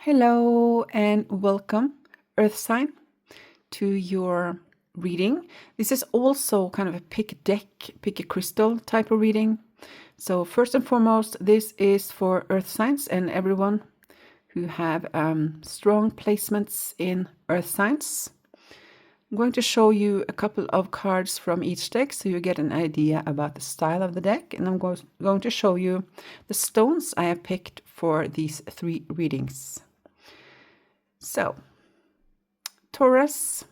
Hello and welcome, Earth sign, to your reading. This is also kind of a pick a crystal type of reading. So first and foremost, this is for Earth signs and everyone who have strong placements in Earth signs. I'm going to show you a couple of cards from each deck so you get an idea about the style of the deck, and I'm going to show you the stones I have picked for these three readings. So, Taurus,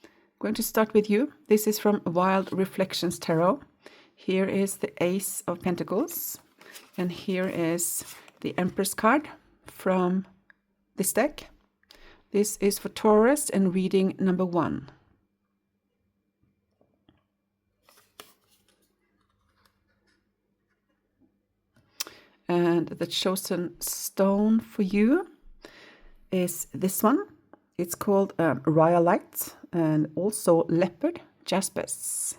I'm going to start with you. This is from Wild Reflections Tarot. Here is the Ace of Pentacles, and here is the Empress card from this deck. This is for Taurus and reading number 1. And the chosen stone for you is this one. It's called Rhyolite and also Leopard Jaspis.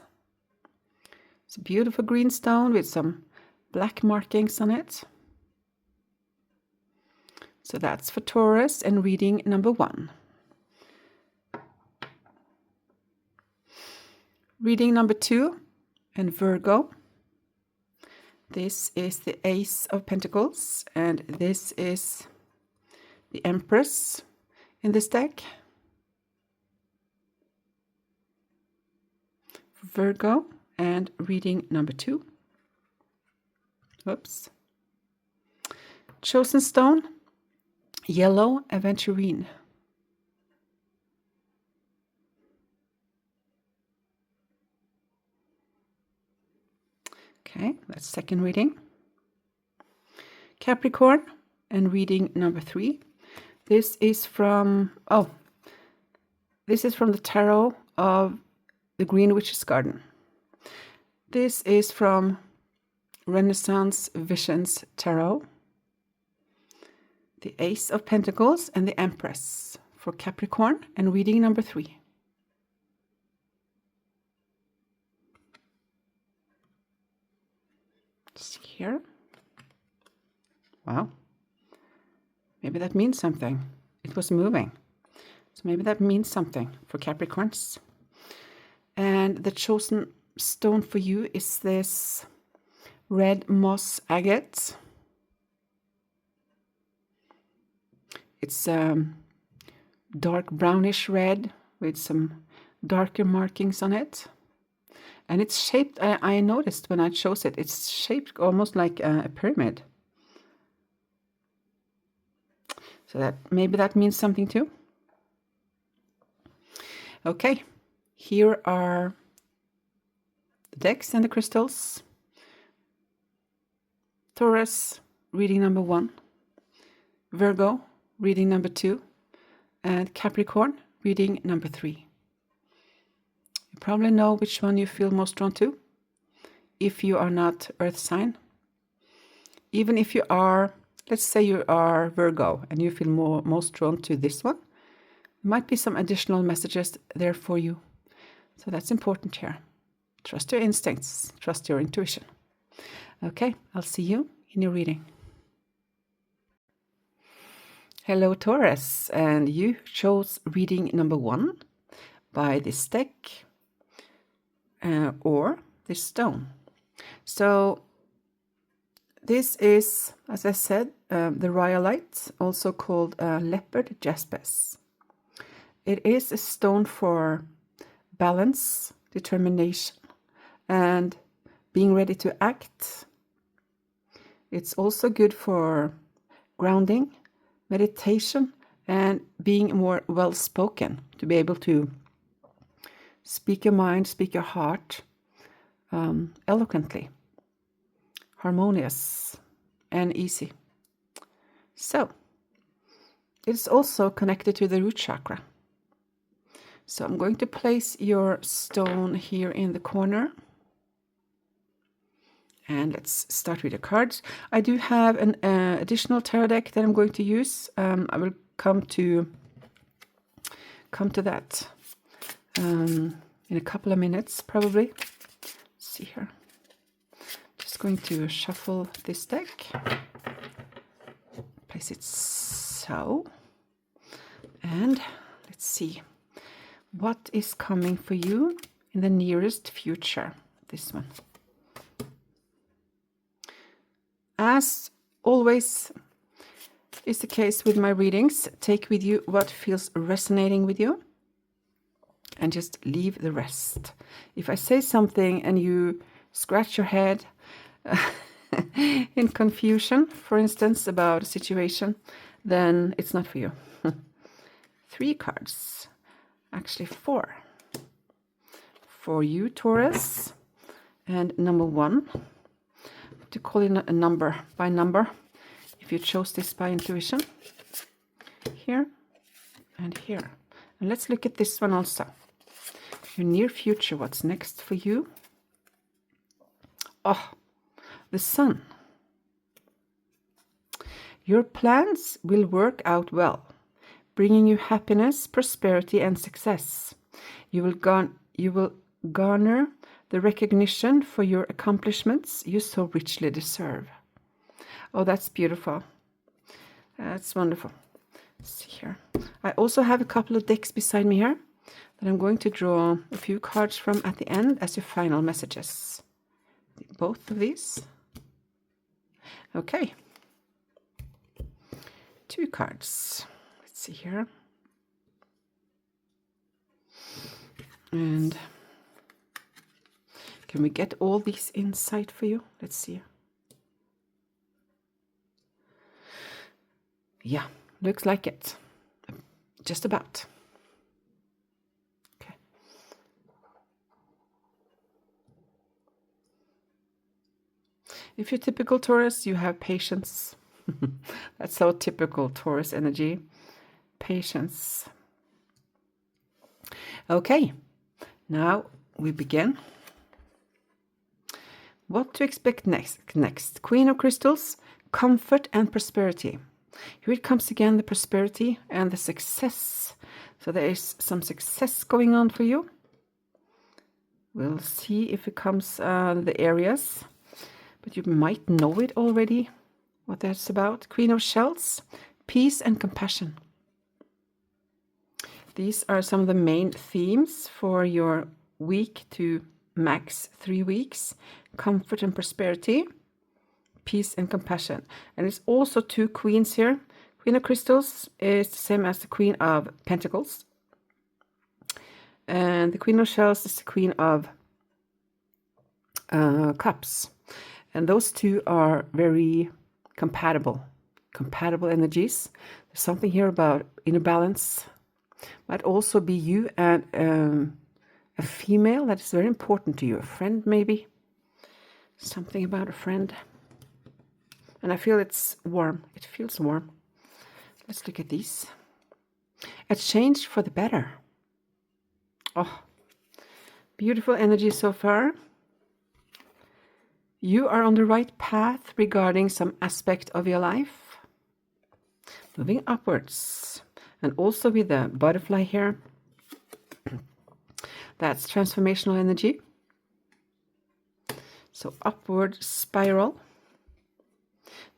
It's a beautiful green stone with some black markings on it. So that's for Taurus and reading number 1. Reading number 2 and Virgo. This is the Ace of Pentacles and this is the Empress in this deck. Virgo and reading number 2. Oops. Chosen stone, Yellow Aventurine. Okay, that's second reading. Capricorn and reading number 3. This is from the Tarot of the Green Witch's Garden. This is from Renaissance Visions Tarot. The Ace of Pentacles and the Empress for Capricorn and reading number 3. See here. Wow. Maybe that means something. It was moving. So maybe that means something for Capricorns. And the chosen stone for you is this red moss agate. It's dark brownish red with some darker markings on it. And it's shaped, I noticed when I chose it, it's shaped almost like a pyramid. So that maybe that means something too. Okay, here are the decks and the crystals. Taurus, reading number 1. Virgo, reading number 2. And Capricorn, reading number 3. You probably know which one you feel most drawn to if you are not Earth sign. Even if you are, let's say you are Virgo and you feel most drawn to this one, there might be some additional messages there for you. So that's important here. Trust your instincts, trust your intuition. Okay, I'll see you in your reading. Hello Taurus, and you chose reading number 1 by this deck or this stone. So this is, as I said, the Rhyolite, also called Leopard Jaspis. It is a stone for balance, determination, and being ready to act. It's also good for grounding, meditation, and being more well-spoken, to be able to speak your mind, speak your heart eloquently, harmonious, and easy. So, it's also connected to the root chakra. So I'm going to place your stone here in the corner. And let's start with the cards. I do have an additional tarot deck that I'm going to use. I will come to that in a couple of minutes, probably. Let's see here. Just going to shuffle this deck. Place it So, and let's see what is coming for you in the nearest future. This one. As always is the case with my readings, take with you what feels resonating with you and just leave the rest. If I say something and you scratch your head in confusion, for instance, about a situation, then it's not for you. 3 cards, actually 4. For you, Taurus, and number 1. To call in a number by number, if you chose this by intuition. Here and here. And let's look at this one also. Your near future, what's next for you? Oh, the Sun. Your plans will work out well, bringing you happiness, prosperity, and success. You will garner the recognition for your accomplishments you so richly deserve. Oh, that's beautiful. That's wonderful. Let's see here. I also have a couple of decks beside me here that I'm going to draw a few cards from at the end as your final messages. Both of these. Okay. 2 cards. Let's see here. And can we get all these insight for you? Let's see. Yeah, looks like it. Just about. Okay. If you're typical Taurus, you have patience. That's so typical Taurus energy. Patience. Okay, now we begin. What to expect next? Queen of Crystals, comfort and prosperity. Here it comes again, the prosperity and the success. So there is some success going on for you. We'll see if it comes the areas, but you might know it already, what that's about. Queen of Shells, peace and compassion. These are some of the main themes for your week to max 3 weeks. Comfort and prosperity, peace and compassion. And it's also 2 queens here. Queen of Crystals is the same as the Queen of Pentacles. And the Queen of Shells is the Queen of Cups. And those 2 are very compatible energies. There's something here about inner balance. Might also be you and a female that is very important to you. A friend maybe. Something about a friend. And I feel it's warm. It feels warm. Let's look at these. A change for the better. Oh, beautiful energy so far. You are on the right path regarding some aspect of your life. Moving upwards. And also with the butterfly here. That's transformational energy. So upward spiral.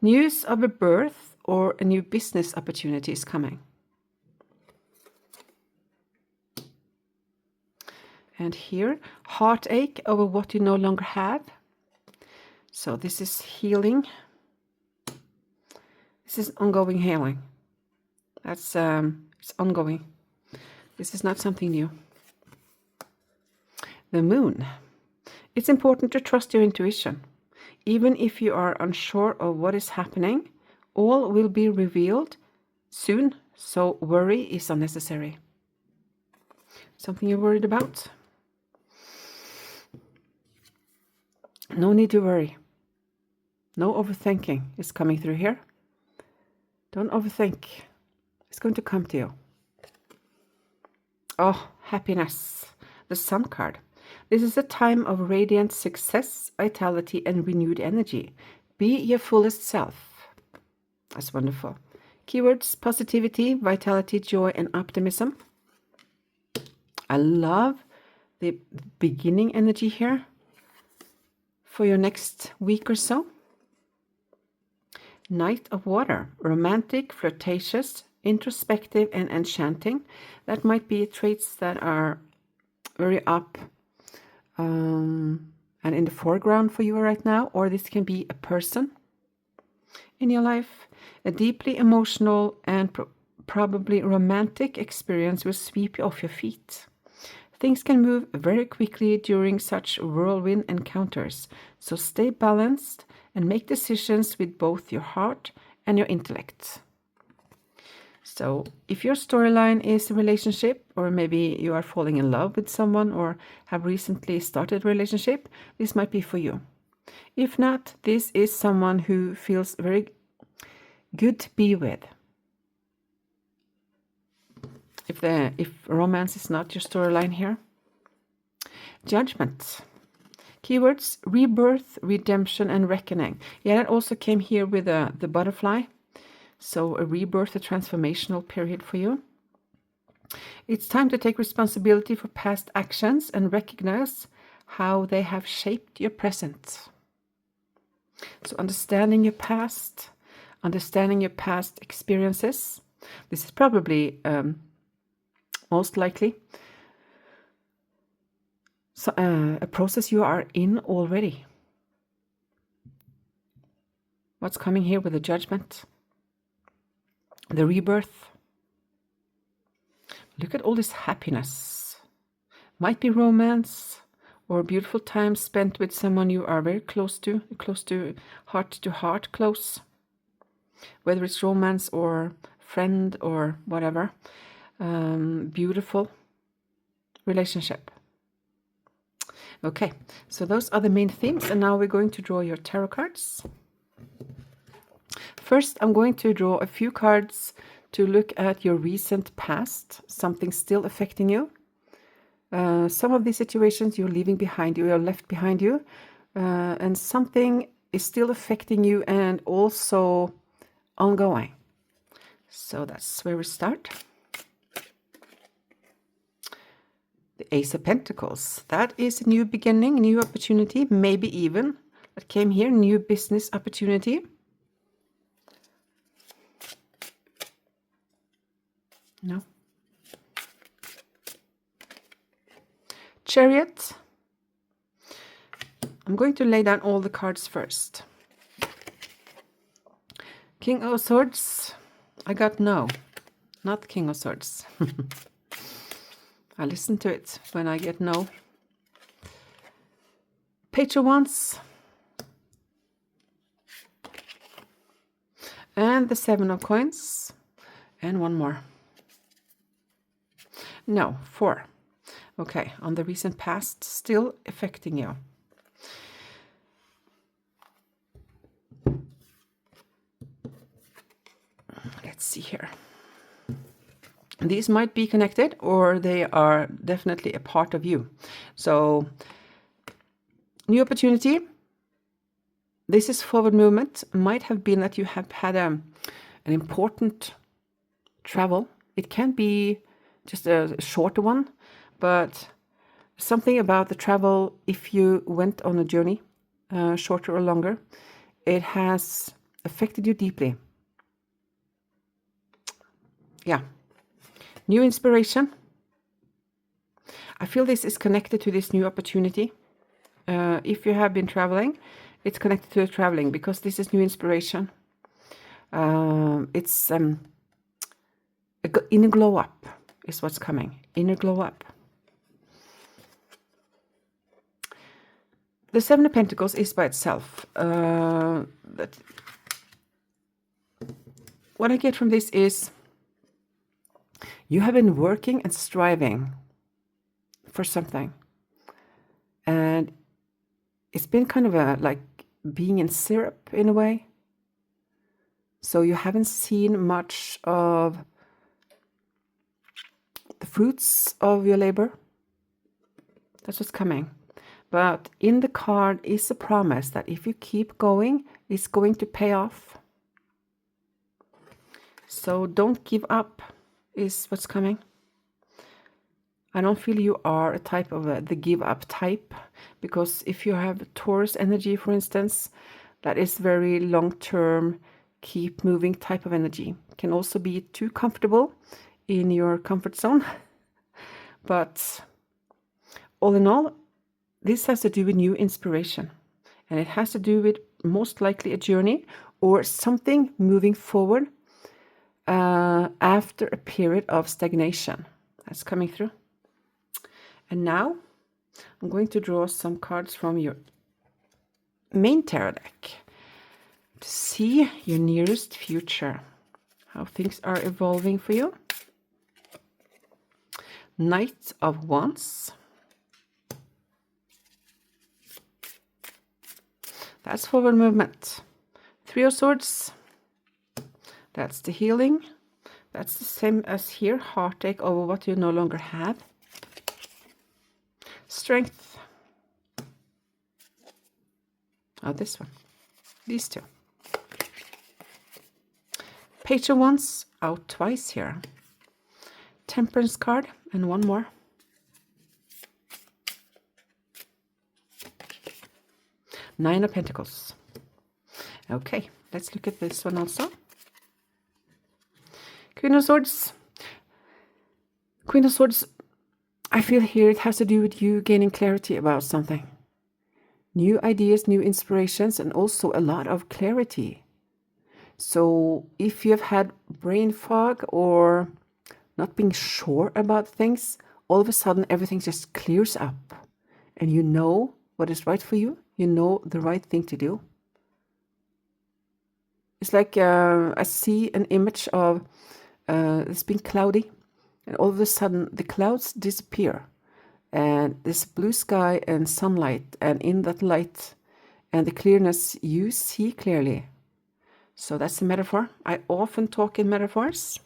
News of a birth or a new business opportunity is coming. And here, heartache over what you no longer have. So this is healing. This is ongoing healing. That's it's ongoing. This is not something new. The moon. It's important to trust your intuition. Even if you are unsure of what is happening, all will be revealed soon, so worry is unnecessary. Something you're worried about? No need to worry. No overthinking is coming through here. Don't overthink. It's going to come to you. Oh, happiness. The Sun card. This is a time of radiant success, vitality, and renewed energy. Be your fullest self. That's wonderful. Keywords: positivity, vitality, joy, and optimism. I love the beginning energy here for your next week or so. Knight of Water, romantic, flirtatious, introspective, and enchanting. That might be traits that are very up and in the foreground for you right now, or this can be a person in your life. A deeply emotional and probably romantic experience will sweep you off your feet. Things can move very quickly during such whirlwind encounters, so stay balanced and make decisions with both your heart and your intellect. So if your storyline is a relationship, or maybe you are falling in love with someone or have recently started a relationship, this might be for you. If not, this is someone who feels very good to be with. If romance is not your storyline here. Judgment. Keywords: rebirth, redemption, and reckoning. Yeah, that also came here with the butterfly. So a rebirth, a transformational period for you. It's time to take responsibility for past actions and recognize how they have shaped your present. So understanding your past experiences. This is probably most likely a process you are in already. What's coming here with the Judgment? The rebirth. Look at all this happiness. Might be romance or a beautiful time spent with someone you are very close to heart close. Whether it's romance or friend or whatever. Beautiful relationship. Okay, so those are the main themes, and now we're going to draw your tarot cards. First, I'm going to draw a few cards to look at your recent past, something still affecting you. Some of these situations you're leaving behind you, you're left behind you, and something is still affecting you and also ongoing. So that's where we start. The Ace of Pentacles. That is a new beginning, new opportunity, maybe even that came here, new business opportunity. No. Chariot. I'm going to lay down all the cards first. King of Swords. I got no, not King of Swords. I listen to it when I get no. Page of Wands. And the Seven of Coins. And one more. No, 4. Okay, on the recent past, still affecting you. Let's see here. These might be connected, or they are definitely a part of you. So, new opportunity. This is forward movement. Might have been that you have had an important travel. It can be just a shorter one, but something about the travel, if you went on a journey, shorter or longer, it has affected you deeply. Yeah. New inspiration. I feel this is connected to this new opportunity. If you have been traveling, it's connected to the traveling because this is new inspiration. It's inner glow up is what's coming. Inner glow up. The Seven of Pentacles is by itself. What I get from this is you have been working and striving for something. And it's been kind of like being in syrup in a way. So you haven't seen much of the fruits of your labor. That's what's coming. But in the card is a promise that if you keep going, it's going to pay off. So don't give up is what's coming. I don't feel you are a type of the give up type, because if you have Taurus energy, for instance, that is very long-term, keep moving type of energy. Can also be too comfortable in your comfort zone. But all in all, this has to do with new inspiration. And it has to do with most likely a journey or something moving forward after a period of stagnation. That's coming through. And now I'm going to draw some cards from your main tarot deck to see your nearest future, how things are evolving for you. Knight of Wands. That's forward movement. Three of Swords. That's the healing. That's the same as here, heartache over what you no longer have. Strength. Oh, this one. These two. Page of Wands out twice here. Temperance card and one more. Nine of Pentacles. Okay, let's look at this one also. Queen of Swords. Queen of Swords, I feel here it has to do with you gaining clarity about something. New ideas, new inspirations, and also a lot of clarity. So if you have had brain fog or not being sure about things, all of a sudden everything just clears up and you know what is right for you. You know the right thing to do. It's like I see an image of it's been cloudy and all of a sudden the clouds disappear and there's blue sky and sunlight, and in that light and the clearness you see clearly. So that's the metaphor. I often talk in metaphors.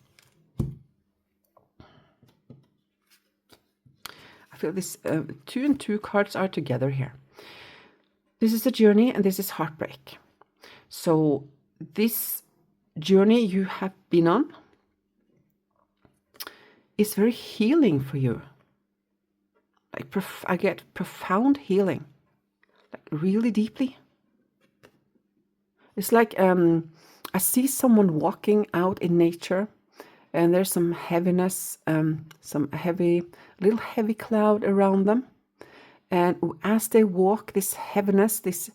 I feel this 2 and 2 cards are together here. This is a journey and this is heartbreak. So this journey you have been on is very healing for you. Like I get profound healing, like really deeply. It's like I see someone walking out in nature and there's some heaviness, some little heavy cloud around them. And as they walk, this heaviness,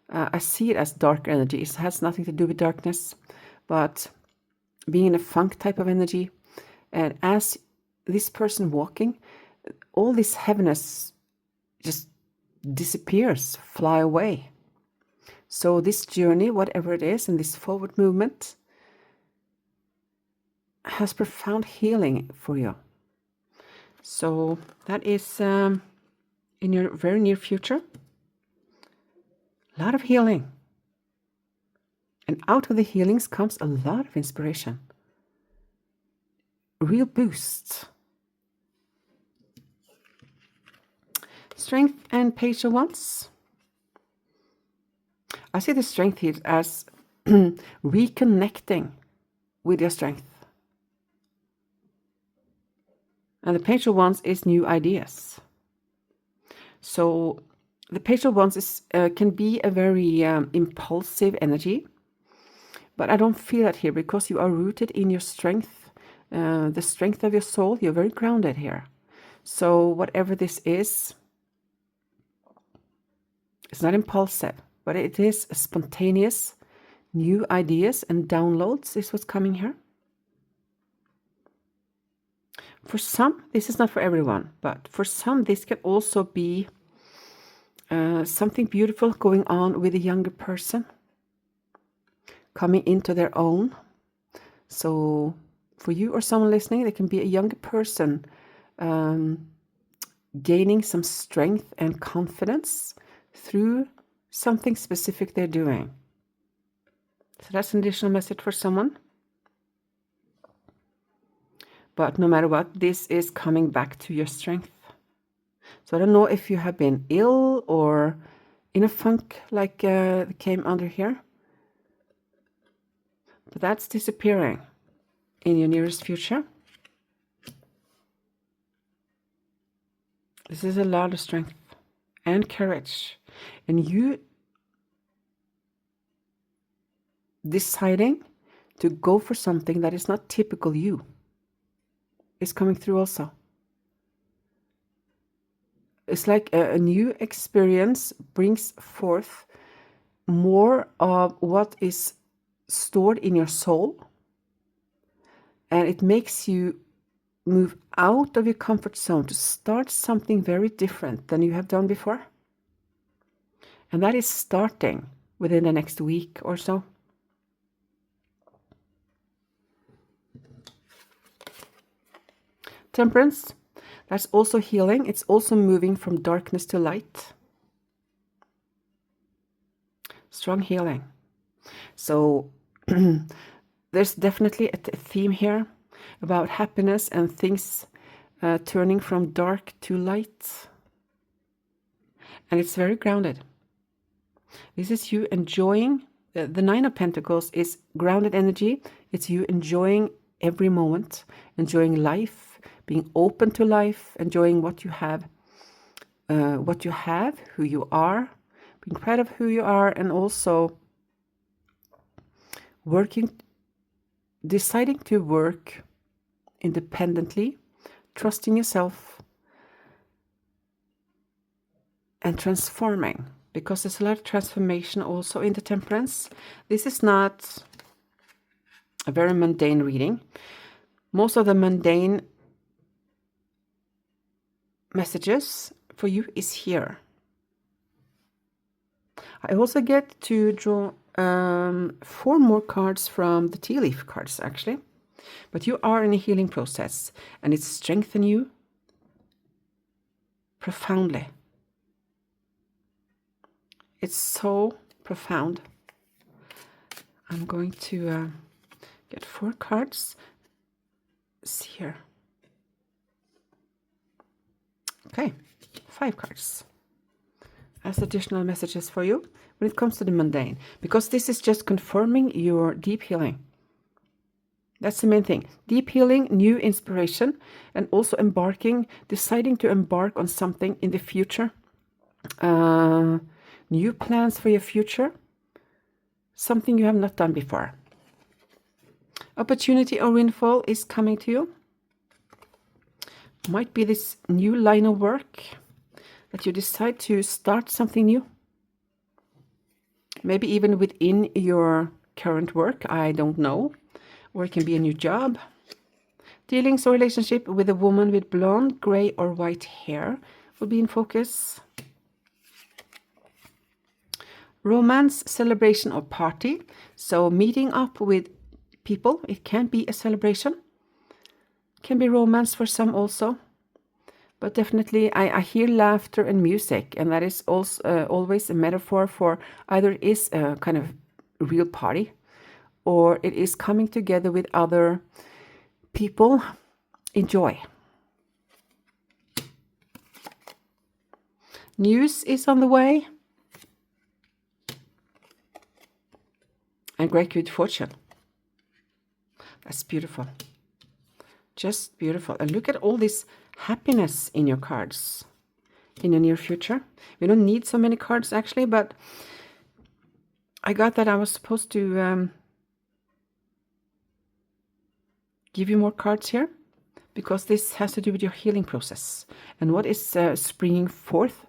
I see it as dark energy. It has nothing to do with darkness, but being in a funk type of energy. And as this person walking, all this heaviness just disappears, fly away. So this journey, whatever it is, and this forward movement has profound healing for you. So that is in your very near future. A lot of healing. And out of the healings comes a lot of inspiration. Real boost. Strength and Page of Wands. I see the strength here as reconnecting with your strength. And the Page of Wands is new ideas. So the Page of Wands can be a very impulsive energy. But I don't feel that here because you are rooted in your strength, the strength of your soul. You're very grounded here. So whatever this is, it's not impulsive, but it is spontaneous. New ideas and downloads is what's coming here. For some, this is not for everyone, but for some, this can also be something beautiful going on with a younger person, coming into their own. So for you or someone listening, there can be a younger person gaining some strength and confidence through something specific they're doing. So that's an additional message for someone. But no matter what, this is coming back to your strength. So I don't know if you have been ill or in a funk like came under here. But that's disappearing in your nearest future. This is a lot of strength and courage. And you deciding to go for something that is not typical you is coming through also. It's like a new experience brings forth more of what is stored in your soul, and it makes you move out of your comfort zone to start something very different than you have done before. And that is starting within the next week or so. Temperance, that's also healing. It's also moving from darkness to light. Strong healing. So there's definitely a theme here about happiness and things turning from dark to light. And it's very grounded. This is you enjoying, the Nine of Pentacles is grounded energy. It's you enjoying every moment, enjoying life, being open to life, enjoying what you have, who you are, being proud of who you are, and also deciding to work independently, trusting yourself, and transforming, because there's a lot of transformation also in the Temperance. This is not a very mundane reading. Most of the mundane messages for you is here. I also get to draw 4 more cards from the tea leaf cards, actually. But you are in a healing process, and it's strengthening you profoundly. It's so profound. I'm going to get 4 cards. See here. Okay, 5 cards as additional messages for you when it comes to the mundane, because this is just confirming your deep healing. That's the main thing. Deep healing, new inspiration, and also deciding to embark on something in the future. New plans for your future. Something you have not done before. Opportunity or windfall is coming to you. Might be this new line of work that you decide to start something new. Maybe even within your current work, I don't know. Or it can be a new job. Dealings or relationship with a woman with blonde, gray or white hair will be in focus. Romance, celebration or party. So meeting up with people, it can be a celebration. Can be romance for some also. But definitely I hear laughter and music, and that is also always a metaphor for either it is a kind of real party, or it is coming together with other people. Enjoy. News is on the way. And great good fortune. That's beautiful. Just beautiful. And look at all this happiness in your cards in the near future. We don't need so many cards actually, but I got that I was supposed to give you more cards here, because this has to do with your healing process and what is springing forth,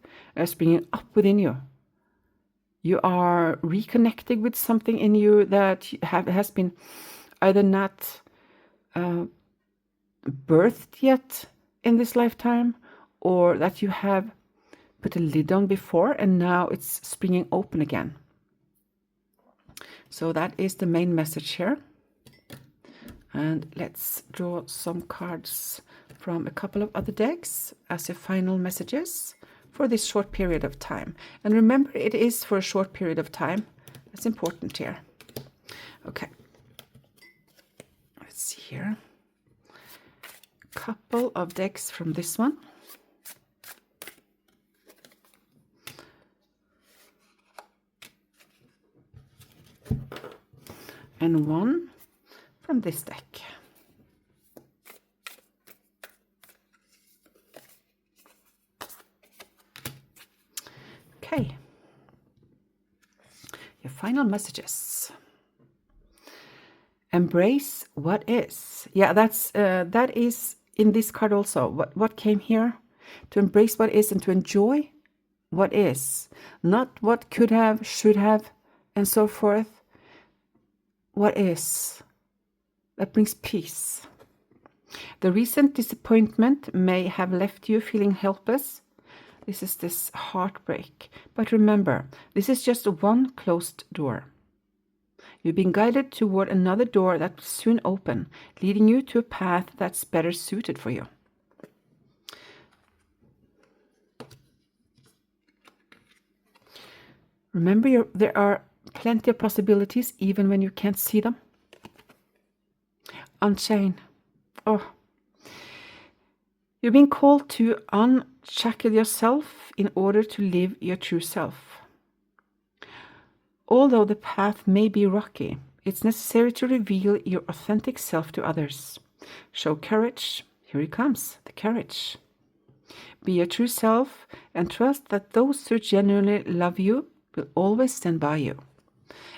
springing up within you. You are reconnecting with something in you that has been either not birthed yet in this lifetime, or that you have put a lid on before and now it's springing open again. So that is the main message here. And let's draw some cards from a couple of other decks as your final messages for this short period of time. And remember, it is for a short period of time. That's important here. Okay. Let's see here. Couple of decks from this one. And one from this deck. Okay. Your final messages. Embrace what is. Yeah, that is in this card also. What came here? To embrace what is and to enjoy what is. Not what could have, should have, and so forth. What is. That brings peace. The recent disappointment may have left you feeling helpless. This is this heartbreak. But remember, this is just one closed door. You've been guided toward another door that will soon open, leading you to a path that's better suited for you. Remember, there are plenty of possibilities even when you can't see them. Unchain. Oh. You've been called to unshackle yourself in order to live your true self. Although the path may be rocky, it's necessary to reveal your authentic self to others. Show courage. Here it comes, the courage. Be your true self and trust that those who genuinely love you will always stand by you.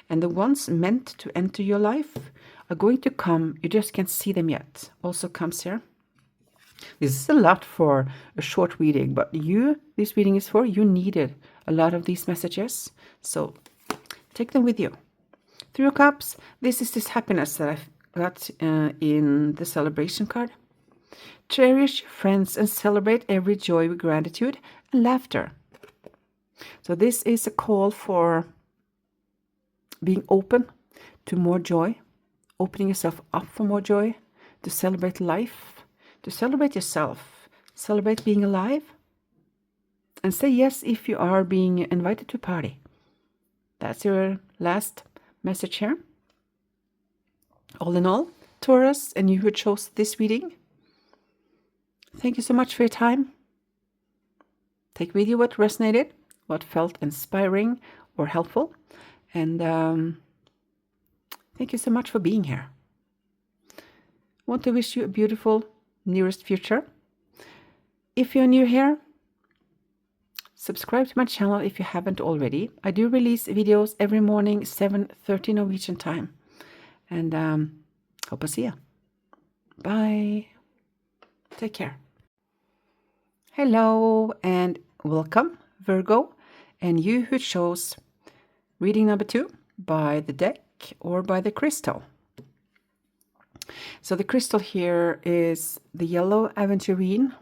And the ones meant to enter your life are going to come. You just can't see them yet. Also comes here. This is a lot for a short reading, but this reading is for, you needed a lot of these messages. So take them with you. 3 of Cups, this is this happiness that I've got in the celebration card. Cherish your friends and celebrate every joy with gratitude and laughter. So this is a call for being open to more joy, opening yourself up for more joy, to celebrate life, to celebrate yourself, celebrate being alive, and say yes if you are being invited to a party. That's your last message here. All in all, Taurus and you who chose this reading, thank you so much for your time. Take with you what resonated, what felt inspiring or helpful. And thank you so much for being here. I want to wish you a beautiful nearest future. If you're new here, subscribe to my channel if you haven't already. I do release videos every morning, 7:30 Norwegian time. And hope I see you. Bye. Take care. Hello and welcome, Virgo, and you who chose reading number 2 by the deck or by the crystal. So the crystal here is the yellow aventurine.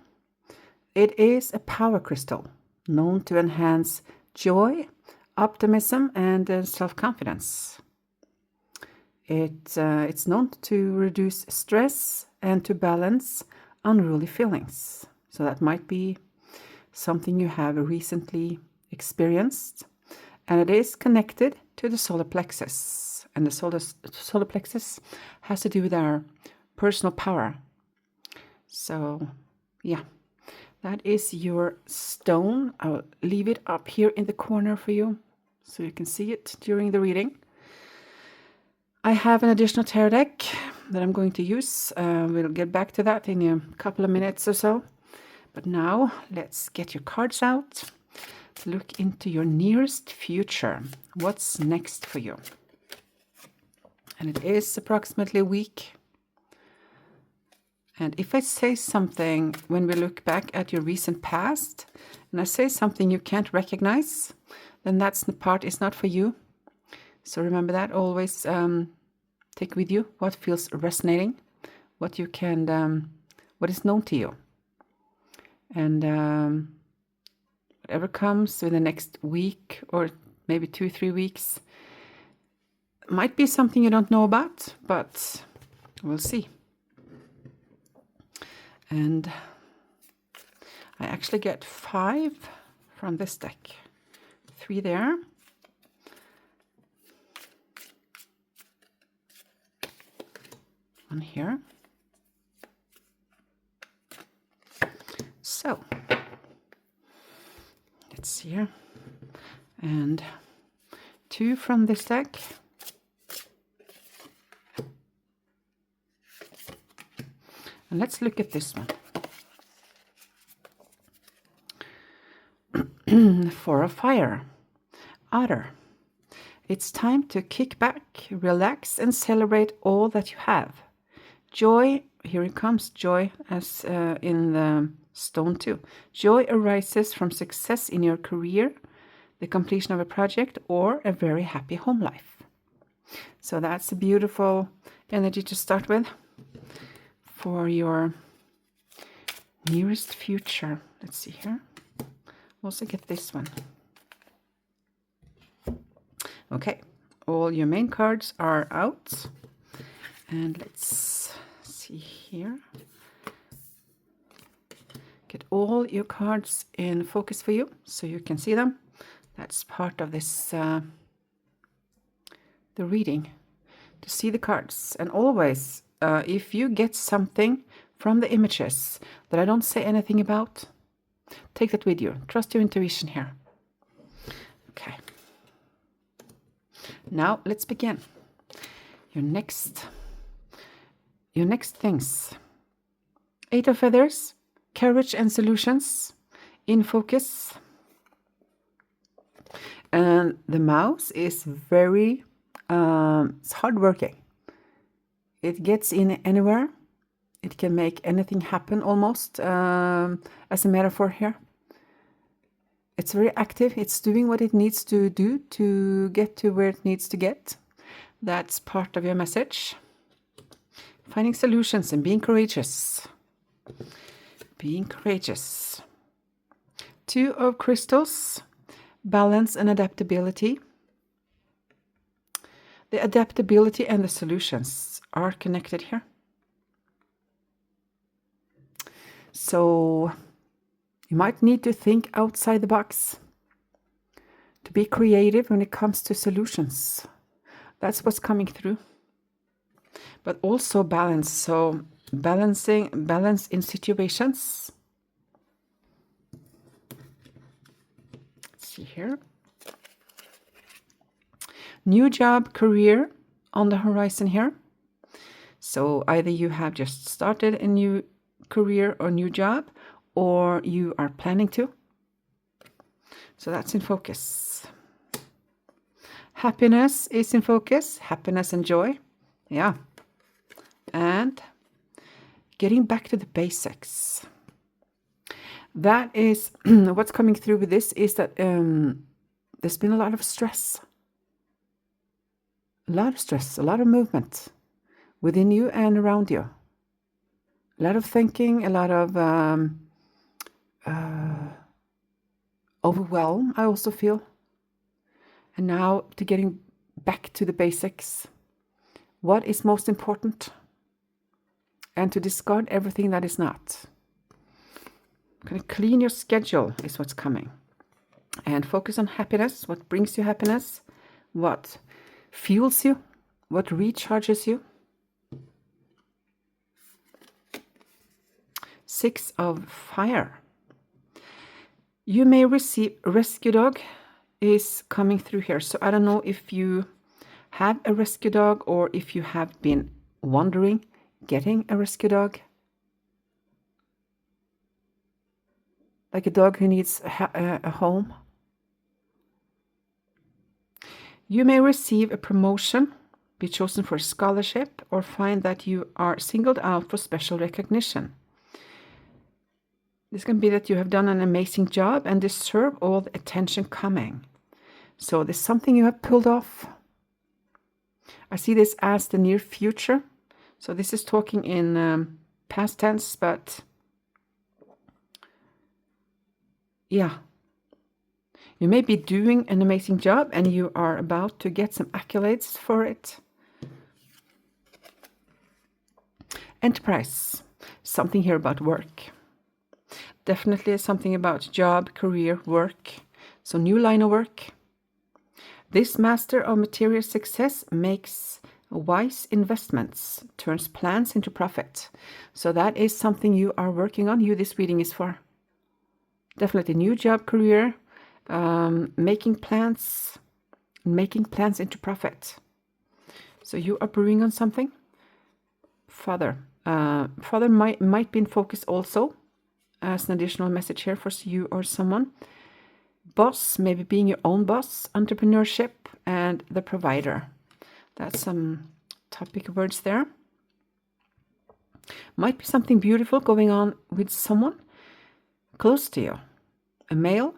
It is a power crystal known to enhance joy, optimism, and self-confidence. It's known to reduce stress and to balance unruly feelings. So that might be something you have recently experienced. And it is connected to the solar plexus. And the solar plexus has to do with our personal power. So, yeah, that is your stone. I'll leave it up here in the corner for you so you can see it during the reading. I have an additional tarot deck that I'm going to use. We'll get back to that in a couple of minutes or so. But now, let's get your cards out. Look into your nearest future. What's next for you? And it is approximately a week. And if I say something, when we look back at your recent past, and I say something you can't recognize, then that's the part is not for you. So remember that. Always take with you what feels resonating, what you can, what is known to you. And whatever comes in the next week or maybe 2-3 weeks might be something you don't know about, but we'll see. And I actually get 5 from this deck. 3 there. One here. So, let's see here. And 2 from this deck. And let's look at this one. 4 of fire. Otter. It's time to kick back, relax, and celebrate all that you have. Joy, here it comes, joy as in the stone too. Joy arises from success in your career, the completion of a project, or a very happy home life. So that's a beautiful energy to start with for your nearest future. Let's see here. Also get this one. Okay, all your main cards are out. And let's see here. Get all your cards in focus for you so you can see them. That's part of this, the reading, to see the cards. And always, if you get something from the images that I don't say anything about, take that with you. Trust your intuition here. Okay. Now let's begin. Your next things. 8 of Feathers, courage and solutions, in focus. And the mouse is very, it's hardworking. It gets in anywhere. It can make anything happen almost, as a metaphor here. It's very active. It's doing what it needs to do to get to where it needs to get. That's part of your message. Finding solutions and being courageous. Being courageous. 2 of Crystals, balance and adaptability. The adaptability and the solutions are connected here. So you might need to think outside the box, to be creative when it comes to solutions. That's what's coming through. But also balance. So balance in situations. Let's see here. New job, career on the horizon here. So either you have just started a new career or new job, or you are planning to. So that's in focus. Happiness is in focus. Happiness and joy. Yeah. And getting back to the basics. That is what's coming through with this, is that there's been a lot of stress. A lot of stress, a lot of movement within you and around you. A lot of thinking, a lot of overwhelm, I also feel. And now to getting back to the basics. What is most important? And to discard everything that is not. Kind of clean your schedule is what's coming. And focus on happiness. What brings you happiness? What fuels you? What recharges you? 6 of Fire. You may receive a rescue dog is coming through here. So I don't know if you have a rescue dog or if you have been wondering getting a rescue dog. Like a dog who needs a home. You may receive a promotion, be chosen for a scholarship, or find that you are singled out for special recognition. This can be that you have done an amazing job and deserve all the attention coming. So there's something you have pulled off. I see this as the near future. So this is talking in past tense, but yeah. You may be doing an amazing job and you are about to get some accolades for it. Enterprise. Something here about work. Definitely something about job, career, work. So new line of work. This master of material success makes wise investments, turns plans into profit. So that is something you are working on, this reading is for. Definitely new job, career, making plans into profit. So you are brewing on something. Father might be in focus also, as an additional message here for you or someone. boss, maybe being your own boss, entrepreneurship, and the provider. That's some topic words there. Might be something beautiful going on with someone close to you. A male,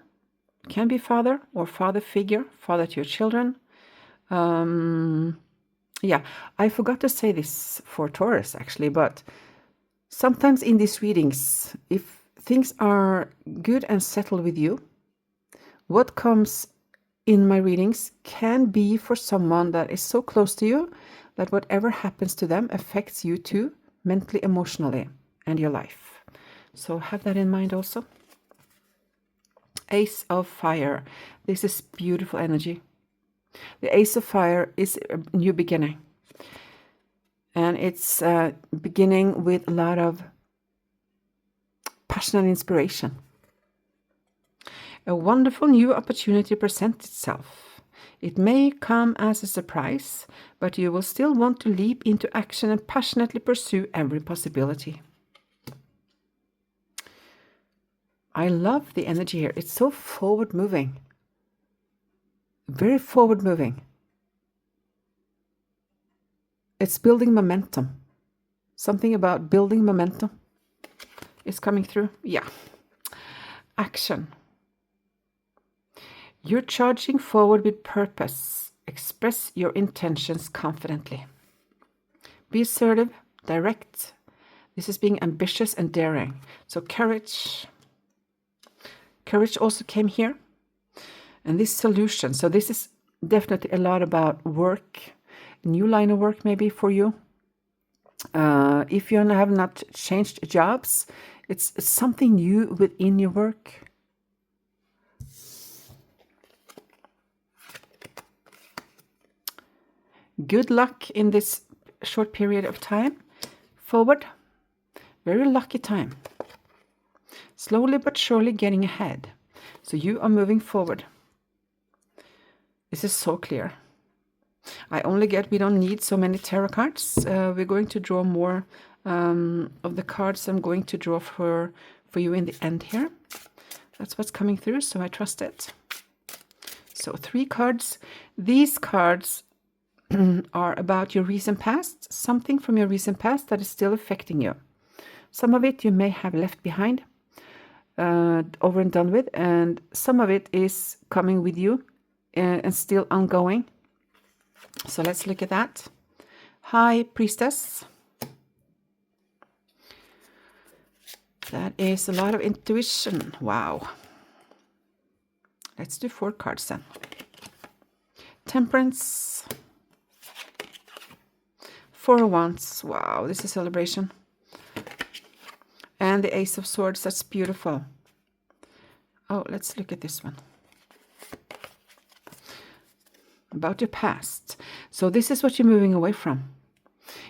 can be father or father figure, father to your children. Yeah, I forgot to say this for Taurus actually, but sometimes in these readings, if things are good and settled with you, what comes in my readings can be for someone that is so close to you that whatever happens to them affects you too, mentally, emotionally, and your life. So have that in mind also. Ace of Fire. This is beautiful energy. The Ace of Fire is a new beginning. And it's beginning with a lot of passion and inspiration. A wonderful new opportunity presents itself. It may come as a surprise, but you will still want to leap into action and passionately pursue every possibility. I love the energy here. It's so forward-moving. Very forward-moving. It's building momentum. Something about building momentum is coming through. Yeah. Action. You're charging forward with purpose. Express your intentions confidently. Be assertive, direct. This is being ambitious and daring. So courage. Courage also came here. And this solution. So this is definitely a lot about work. New line of work maybe for you. If you have not changed jobs, it's something new within your work. Good luck in this short period of time. Forward. Very lucky time. Slowly but surely getting ahead. So you are moving forward. This is so clear. I only get, we don't need so many tarot cards. We're going to draw more of the cards I'm going to draw for you in the end here. That's what's coming through, so I trust it. So 3 cards. These cards are about your recent past, something from your recent past that is still affecting you. Some of it you may have left behind, over and done with, and some of it is coming with you and still ongoing. So let's look at that. High Priestess. That is a lot of intuition. Wow. Let's do 4 cards then. Temperance. 4 of Wands. Wow, this is celebration. And the Ace of Swords. That's beautiful. Oh, let's look at this one. About your past. So this is what you're moving away from.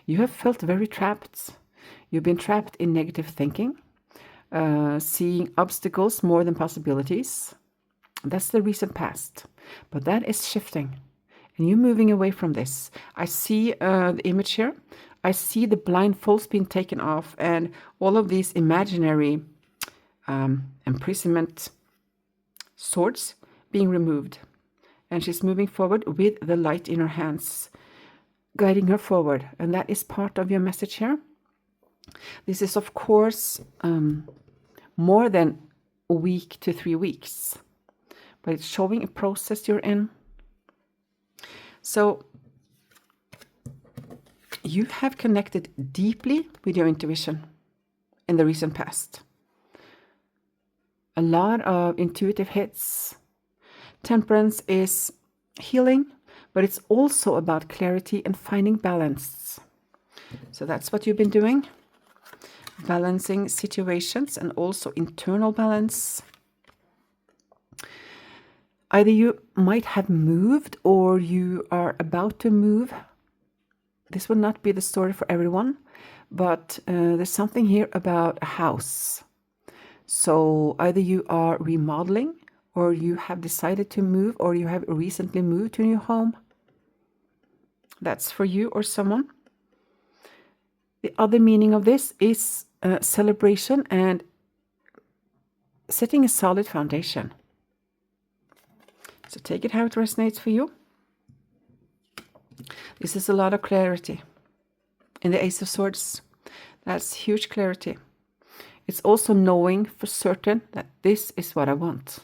You have felt very trapped. You've been trapped in negative thinking, seeing obstacles more than possibilities. That's the recent past. But that is shifting. And you're moving away from this. I see the image here. I see the blindfolds being taken off and all of these imaginary imprisonment swords being removed. And she's moving forward with the light in her hands, guiding her forward. And that is part of your message here. This is, of course, more than a week to 3 weeks. But it's showing a process you're in. So you have connected deeply with your intuition in the recent past. A lot of intuitive hits. Temperance is healing, but it's also about clarity and finding balance. So that's what you've been doing. Balancing situations and also internal balance. Either you might have moved or you are about to move. This will not be the story for everyone, but there's something here about a house. So either you are remodeling, or you have decided to move, or you have recently moved to a new home. That's for you or someone. The other meaning of this is celebration and setting a solid foundation. So take it how it resonates for you. This is a lot of clarity. In the Ace of Swords, that's huge clarity. It's also knowing for certain that this is what I want.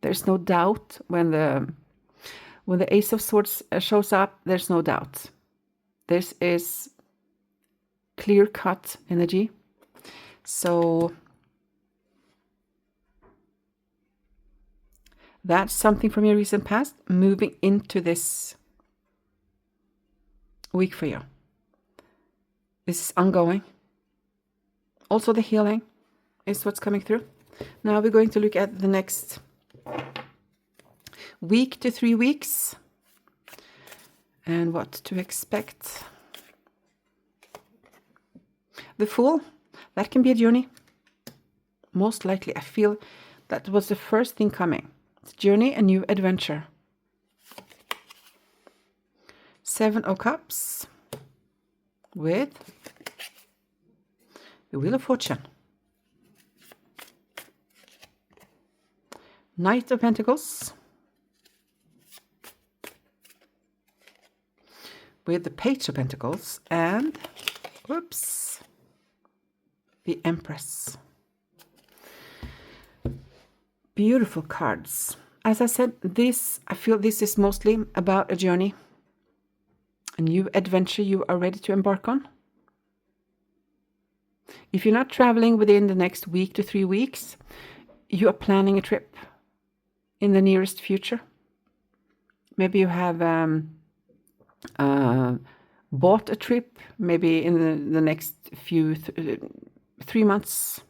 There's no doubt when the Ace of Swords shows up, there's no doubt. This is clear-cut energy. So that's something from your recent past moving into this week for you. This is ongoing. Also the healing is what's coming through. Now we're going to look at the next week to 3 weeks and what to expect. The Fool, that can be a journey. Most likely, I feel that was the first thing coming. It's a journey, a new adventure. 7 of Cups with the Wheel of Fortune. Knight of Pentacles with the Page of Pentacles and, whoops, the Empress. Beautiful cards. As I said, I feel this is mostly about a journey, a new adventure you are ready to embark on. If you're not traveling within the next week to 3 weeks, you are planning a trip in the nearest future. Maybe you have bought a trip, maybe in the next few 3 months.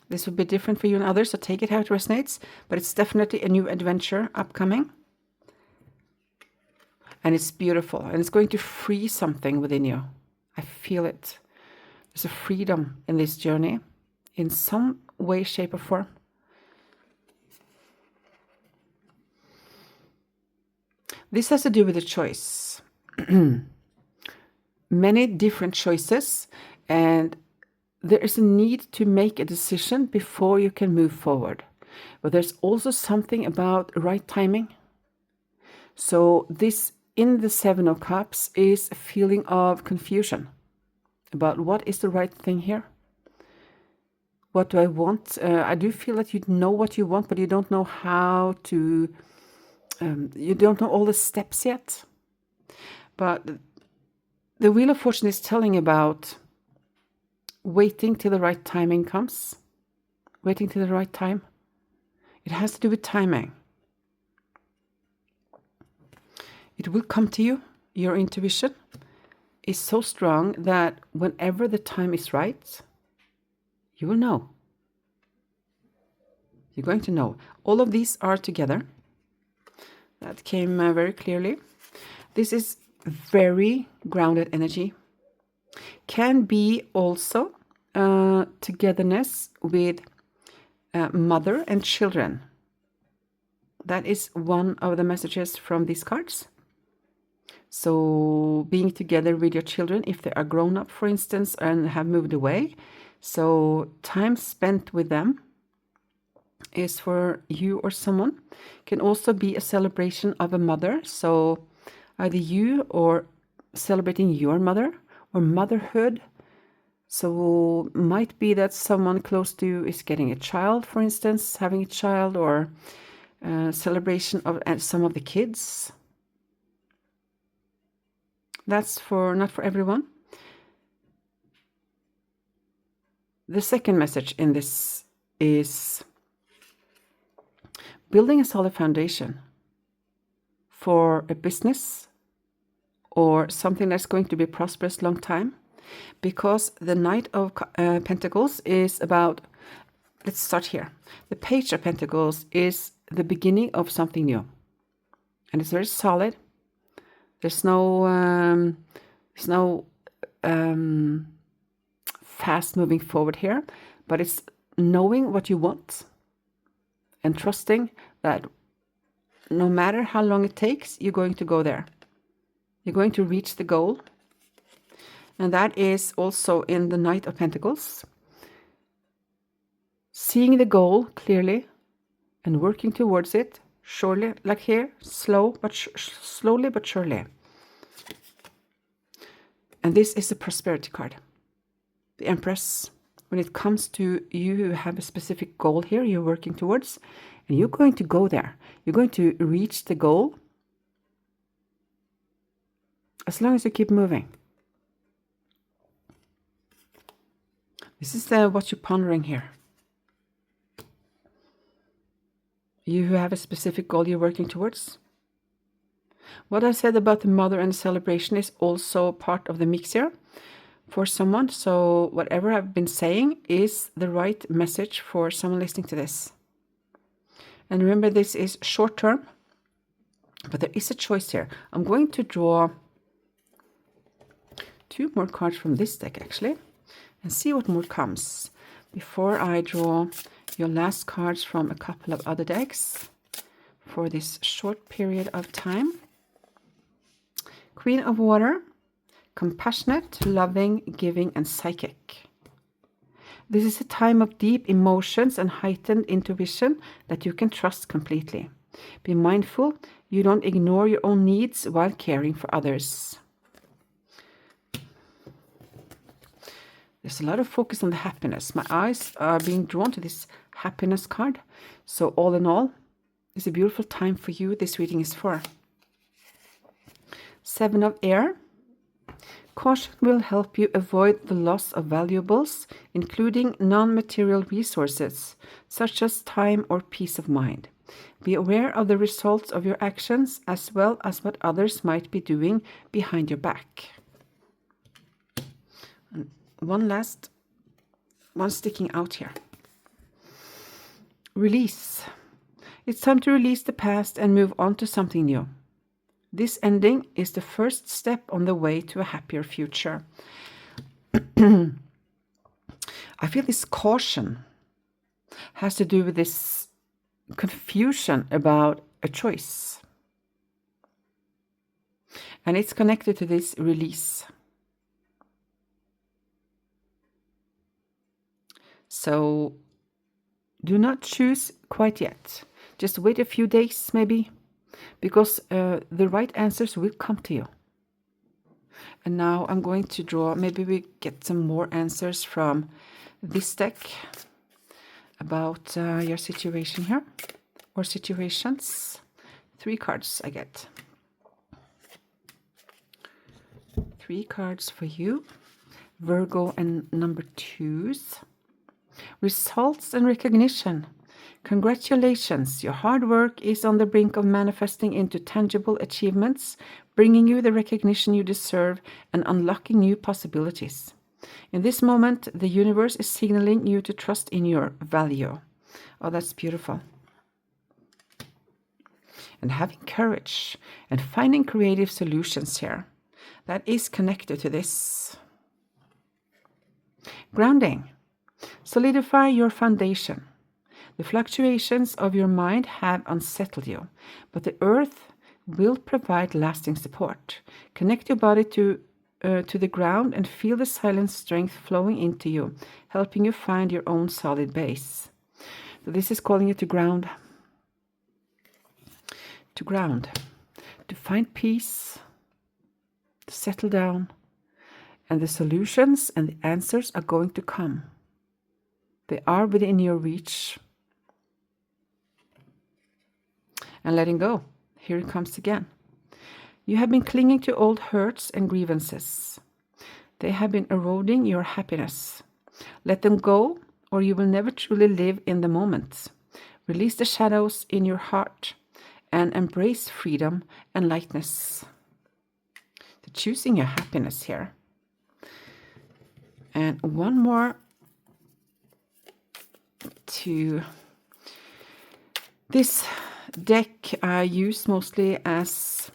This will be different for you and others, so take it how it resonates. But it's definitely a new adventure upcoming. And it's beautiful, and it's going to free something within you. I feel it. There's a freedom in this journey in some way, shape, or form. This has to do with a choice. Many different choices, and there is a need to make a decision before you can move forward. But there's also something about right timing. So this, in the 7 of Cups, is a feeling of confusion about what is the right thing here. What do I want? I do feel that you know what you want, but you don't know how to, you don't know all the steps yet. But the Wheel of Fortune is telling about waiting till the right timing comes. Waiting till the right time. It has to do with timing. It will come to you. Your intuition is so strong that whenever the time is right, you will know. You're going to know. All of these are together. That came very clearly. This is very grounded energy. Can be also togetherness with mother and children. That is one of the messages from these cards. So being together with your children, if they are grown up, for instance, and have moved away. So time spent with them is for you or someone. Can also be a celebration of a mother. So either you or celebrating your mother or motherhood. So might be that someone close to you is getting a child, for instance, having a child, or celebration of some of the kids. That's not for everyone. The second message in this is building a solid foundation for a business or something that's going to be prosperous long time. Because the Knight of Pentacles is about, let's start here. The Page of Pentacles is the beginning of something new. And it's very solid. There's no fast moving forward here, but it's knowing what you want and trusting that no matter how long it takes, you're going to go there. You're going to reach the goal. And that is also in the Knight of Pentacles. Seeing the goal clearly, and working towards it, surely, like here, slowly but surely. And this is a prosperity card. The Empress. When it comes to you who have a specific goal here you're working towards, and you're going to go there. You're going to reach the goal as long as you keep moving. This is what you're pondering here. You who have a specific goal you're working towards. What I said about the mother and the celebration is also part of the mix here for someone. So whatever I've been saying is the right message for someone listening to this. And remember, this is short term, but there is a choice here. I'm going to draw 2 more cards from this deck actually, and see what more comes before I draw your last cards from a couple of other decks for this short period of time. Queen of Water, compassionate, loving, giving, and psychic. This is a time of deep emotions and heightened intuition that you can trust completely. Be mindful you don't ignore your own needs while caring for others. There's a lot of focus on the happiness. My eyes are being drawn to this happiness card. So all in all, it's a beautiful time for you. This reading is for. 7 of Air. Caution will help you avoid the loss of valuables, including non-material resources, such as time or peace of mind. Be aware of the results of your actions, as well as what others might be doing behind your back. And one sticking out here. Release. It's time to release the past and move on to something new. This ending is the first step on the way to a happier future. I feel this caution has to do with this confusion about a choice. And it's connected to this release. So do not choose quite yet. Just wait a few days maybe, because the right answers will come to you. And now I'm going to draw, maybe we get some more answers from this deck about your situation here, or situations. 3 cards I get. 3 cards for you, Virgo and number 2s. Results and recognition. Congratulations, your hard work is on the brink of manifesting into tangible achievements, bringing you the recognition you deserve and unlocking new possibilities. In this moment, the universe is signaling you to trust in your value. Oh, that's beautiful. And having courage and finding creative solutions here. That is connected to this. Grounding. Solidify your foundation. The fluctuations of your mind have unsettled you, but the earth will provide lasting support. Connect your body to the ground and feel the silent strength flowing into you, helping you find your own solid base. So this is calling you to ground. To ground. To find peace. To settle down. And the solutions and the answers are going to come. They are within your reach. And letting go. Here it comes again. You have been clinging to old hurts and grievances. They have been eroding your happiness. Let them go, or you will never truly live in the moment. Release the shadows in your heart and embrace freedom and lightness. So choosing your happiness here. And one more to this deck I use mostly as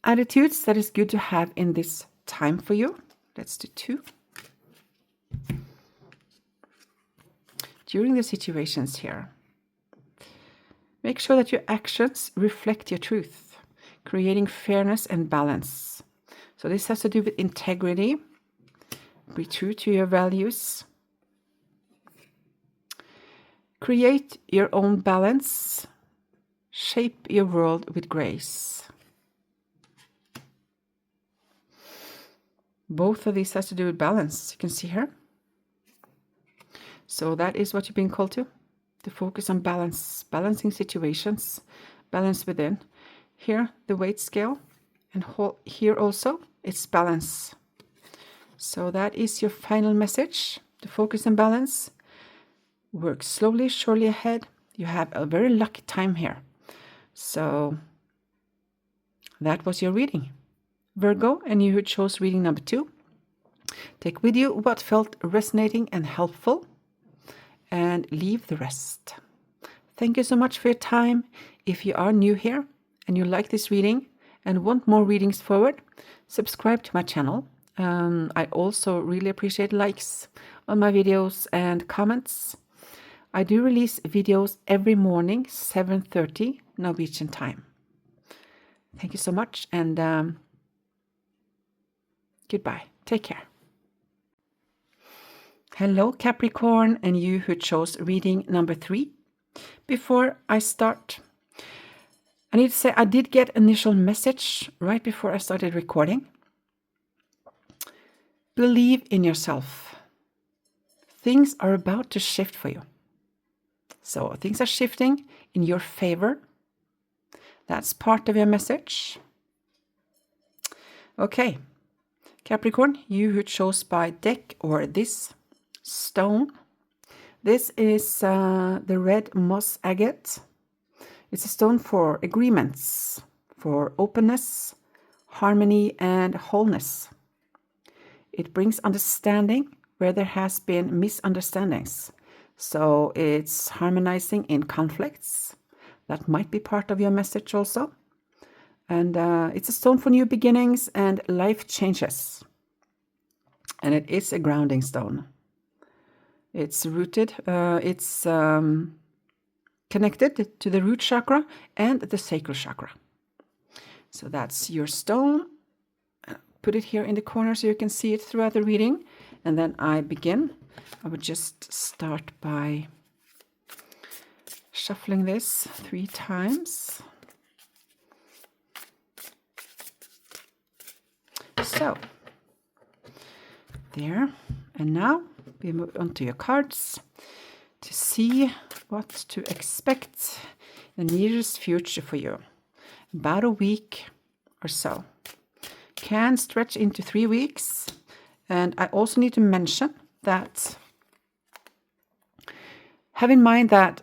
attitudes that is good to have in this time for you. Let's do 2. During the situations here, make sure that your actions reflect your truth, creating fairness and balance. So this has to do with integrity. Be true to your values. Create your own balance. Shape your world with grace. Both of these has to do with balance. You can see here. So that is what you're being called to focus on balance, balancing situations, balance within. Here, the weight scale, and here also, it's balance. So that is your final message, to focus on balance. Work slowly, surely ahead. You have a very lucky time here. So that was your reading. Virgo, and you who chose reading number 2. Take with you what felt resonating and helpful, and leave the rest. Thank you so much for your time. If you are new here and you like this reading and want more readings forward, subscribe to my channel. I also really appreciate likes on my videos and comments. I do release videos every morning, 7:30 Norwegian time. Thank you so much, and goodbye. Take care. Hello, Capricorn, and you who chose reading number 3. Before I start, I need to say I did get initial message right before I started recording. Believe in yourself. Things are about to shift for you. So things are shifting in your favor. That's part of your message. Okay, Capricorn, you who chose by deck or this stone. This is the red moss agate. It's a stone for agreements, for openness, harmony, and wholeness. It brings understanding where there has been misunderstandings. So it's harmonizing in conflicts. That might be part of your message also. And it's a stone for new beginnings and life changes. And it is a grounding stone. It's rooted, it's connected to the root chakra and the sacral chakra. So that's your stone. Put it here in the corner so you can see it throughout the reading. And then I begin. I would just start by shuffling this 3 times. So, there. And now we move on to your cards to see what to expect in the nearest future for you. About a week or so. Can stretch into 3 weeks. And I also need to mention that have in mind that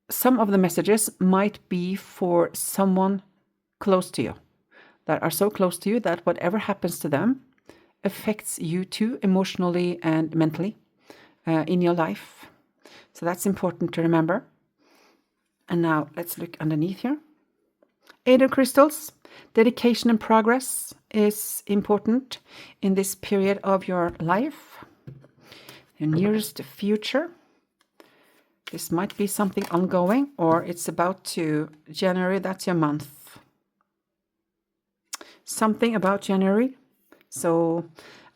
some of the messages might be for someone close to you, that are so close to you that whatever happens to them affects you too, emotionally and mentally, in your life. So that's important to remember. And now let's look underneath here. 8 of crystals. Dedication and progress is important in this period of your life. Your nearest future. This might be something ongoing, or it's about to January, that's your month. Something about January. So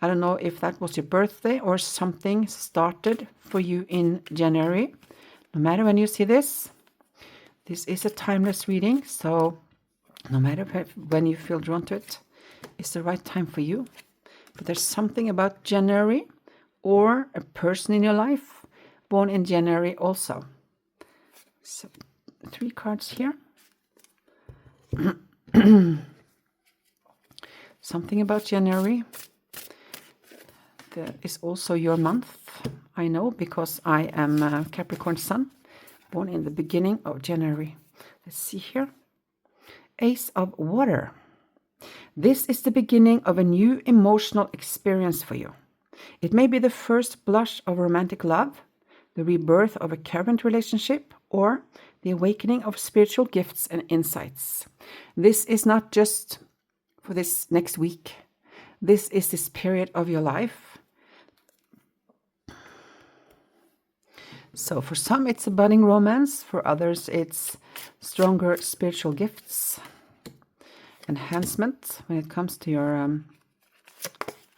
I don't know if that was your birthday or something started for you in January. No matter when you see this, this is a timeless reading. So no matter when you feel drawn to it, it's the right time for you. But there's something about January or a person in your life born in January also. So 3 cards here. Something about January. That is also your month. I know because I am Capricorn Sun, born in the beginning of January. Let's see here. Ace of Water. This is the beginning of a new emotional experience for you. It may be the first blush of romantic love, the rebirth of a current relationship, or the awakening of spiritual gifts and insights. This is not just for this next week. This is this period of your life. So for some it's a budding romance, for others it's stronger spiritual gifts, enhancement when it comes to your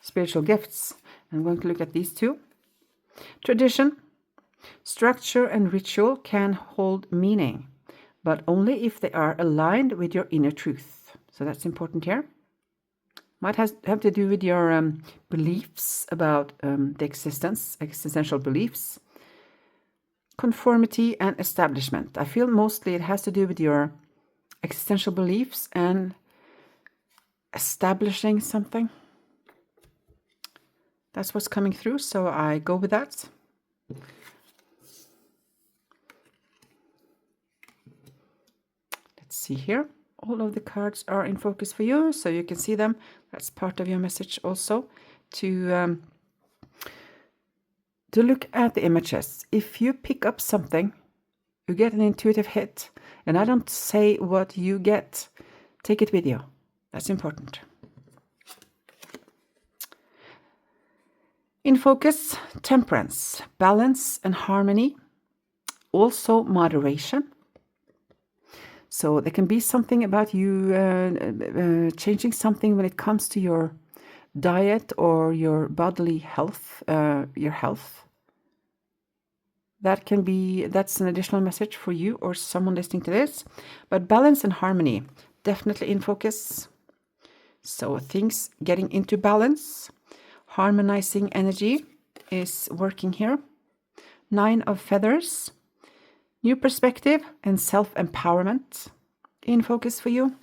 spiritual gifts. I'm going to look at these 2. Tradition. Structure and ritual can hold meaning, but only if they are aligned with your inner truth. So that's important here. Might have to do with your beliefs about the existential beliefs, conformity and establishment. I feel mostly it has to do with your existential beliefs and establishing something. That's what's coming through, so I go with that. Let's see here. All of the cards are in focus for you, so you can see them. That's part of your message also, to look at the images. If you pick up something, you get an intuitive hit, and I don't say what you get. Take it with you. That's important. In focus, temperance, balance and harmony, also moderation. So there can be something about you changing something when it comes to your diet or your bodily health, your health. That's an additional message for you or someone listening to this. But balance and harmony, definitely in focus. So things getting into balance, harmonizing energy is working here. 9 of feathers. New perspective and self-empowerment in focus for you.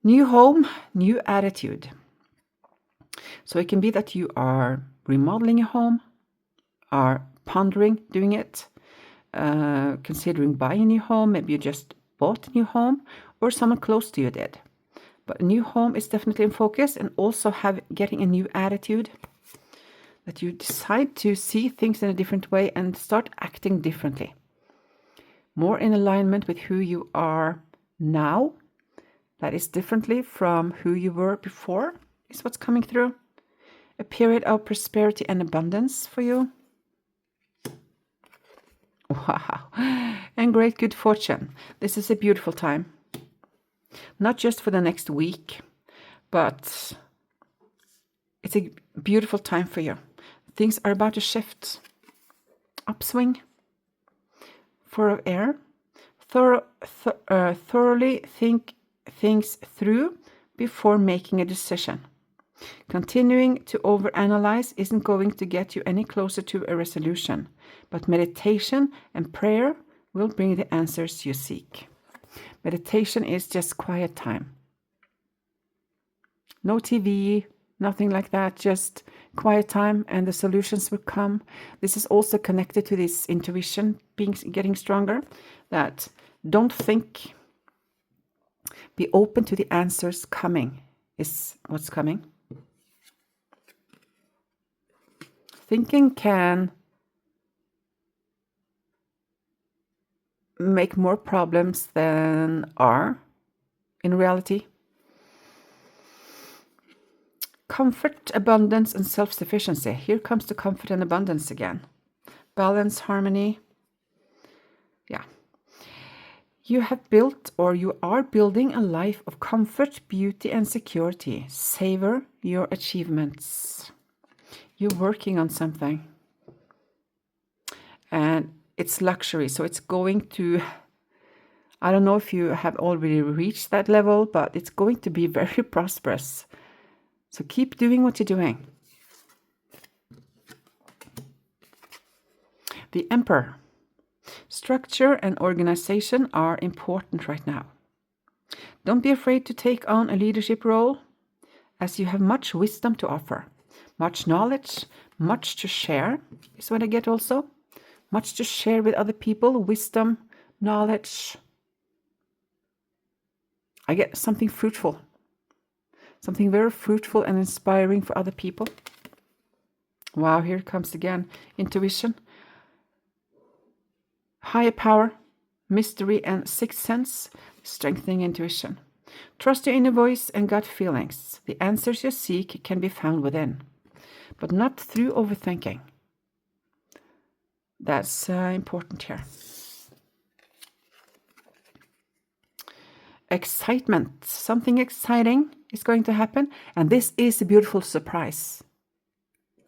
New home, new attitude. So it can be that you are remodeling a home, are pondering doing it, considering buying a new home. Maybe you just bought a new home or someone close to you did. But a new home is definitely in focus, and also getting a new attitude, that you decide to see things in a different way and start acting differently. More in alignment with who you are now. That is differently from who you were before, is what's coming through. A period of prosperity and abundance for you. Wow. And great good fortune. This is a beautiful time. Not just for the next week, but it's a beautiful time for you. Things are about to shift. Upswing. 4 of air. Thoroughly think things through before making a decision. Continuing to overanalyze isn't going to get you any closer to a resolution, but meditation and prayer will bring the answers you seek. Meditation is just quiet time. No TV, nothing like that, just quiet time and the solutions will come. This is also connected to this intuition getting stronger, that don't think, be open to the answers coming is what's coming. Thinking can make more problems than are in reality. Comfort, abundance, and self-sufficiency. Here comes the comfort and abundance again. Balance, harmony. Yeah. You have built, or you are building, a life of comfort, beauty, and security. Savor your achievements. You're working on something. And it's luxury, so it's going to, I don't know if you have already reached that level, but it's going to be very prosperous. So keep doing what you're doing. The Emperor. Structure and organization are important right now. Don't be afraid to take on a leadership role, as you have much wisdom to offer. Much knowledge, much to share is what I get also. Much to share with other people, wisdom, knowledge. I get something fruitful. Something very fruitful and inspiring for other people. Wow, here it comes again. Intuition. Higher power, mystery and sixth sense, strengthening intuition. Trust your inner voice and gut feelings. The answers you seek can be found within, but not through overthinking. That's important here. Excitement, something exciting is going to happen. And this is a beautiful surprise.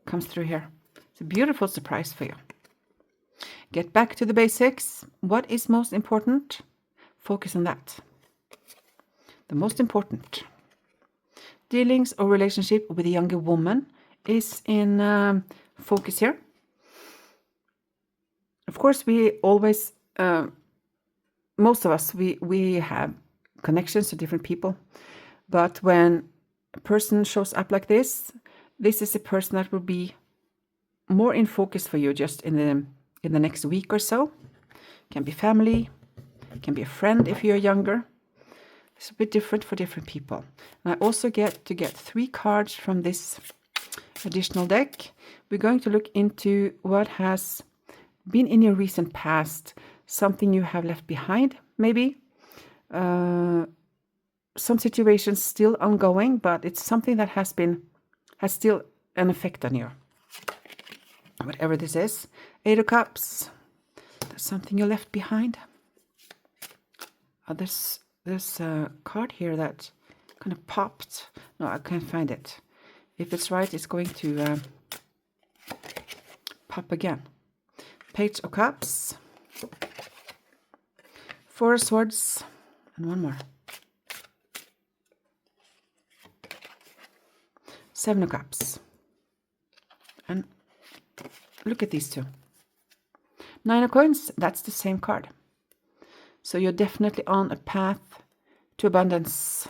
Comes through here. It's a beautiful surprise for you. Get back to the basics. What is most important? Focus on that. The most important. Dealings or relationship with a younger woman is in focus here. Of course, we always, most of us, we have connections to different people. But when a person shows up like this is a person that will be more in focus for you just in the next week or so. Can be family, can be a friend if you're younger. It's a bit different for different people. And I also get 3 cards from this additional deck. We're going to look into what has been in your recent past, something you have left behind, maybe. Some situations still ongoing, but it's something that has still an effect on you. Whatever this is. 8 of Cups. That's something you left behind. There's a card here that kind of popped. No, I can't find it. If it's right, it's going to pop again. Page of Cups. 4 of Swords. And 1 more. 7 of Cups. And look at these 2. 9 of Coins, that's the same card. So you're definitely on a path to abundance.